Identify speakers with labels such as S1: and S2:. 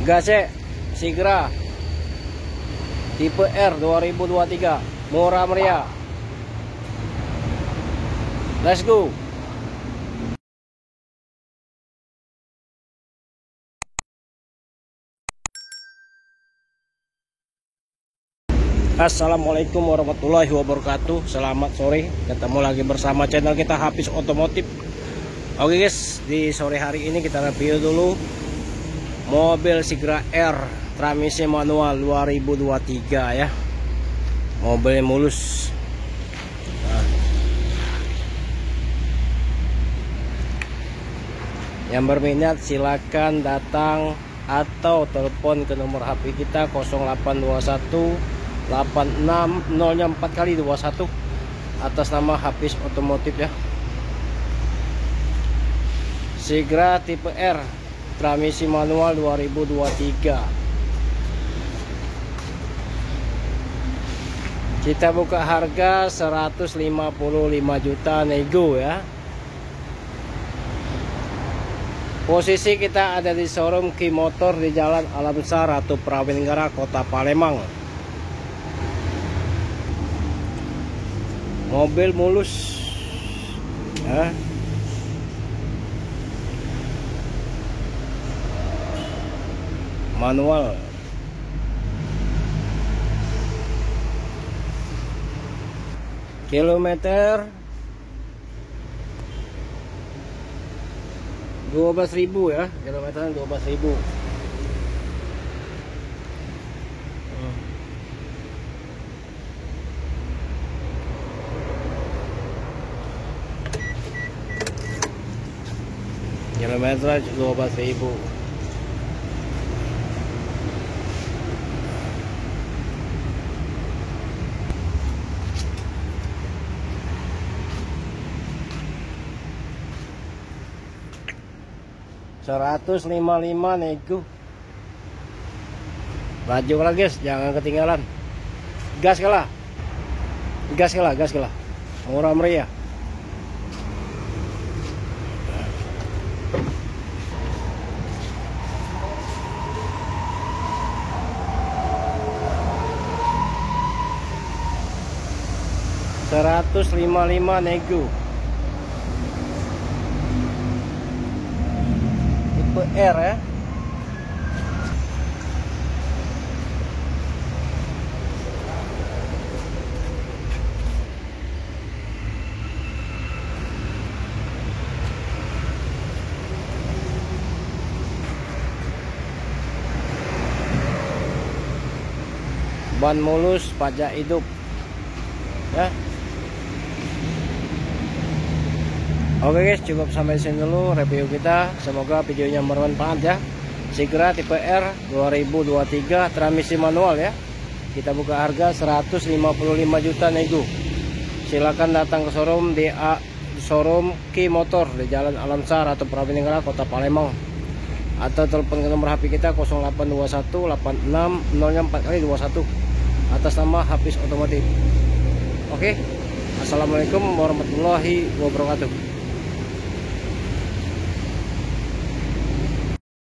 S1: Gase Sigra tipe R 2023, murah meriah. Let's go. Assalamualaikum warahmatullahi wabarakatuh. Selamat sore, ketemu lagi bersama channel kita Hafiz Otomotif. Oke guys, di sore hari ini kita review dulu mobil Sigra R transmisi manual 2023 ya. Mobilnya mulus. Nah, yang berminat silakan datang atau telepon ke nomor HP kita 0821 86 0-nya 4 kali 21 atas nama Hafiz Otomotif ya. Sigra tipe R transmisi manual 2023. Kita buka harga 155 juta nego ya. Posisi kita ada di showroom Ki Motor di Jalan Alamsar Ratu Prawenegara, Kota Palembang. Mobil mulus ya. Manual. Kilometer 12.000 ya, kilometernya 12.000. Kilometer 12.000. $155 nego. Laju lah guys, jangan ketinggalan. Gas kalah. Gas kalah, gas kalah. Murah meriah. $155 nego. Tipe R ya. Ban mulus, pajak hidup ya. Oke guys, cukup sampai sini dulu review kita. Semoga videonya bermanfaat ya. Sigra tipe R 2023 transmisi manual ya. Kita buka harga 155 juta nego. Silakan datang ke showroom di showroom Ki Motor di Jalan Alamsar atau Prawenegara, Kota Palembang. Atau telepon ke nomor HP kita 0821 86 0-nya 4 kali 21 atas nama Hafiz Otomotif. Oke. Assalamualaikum warahmatullahi wabarakatuh.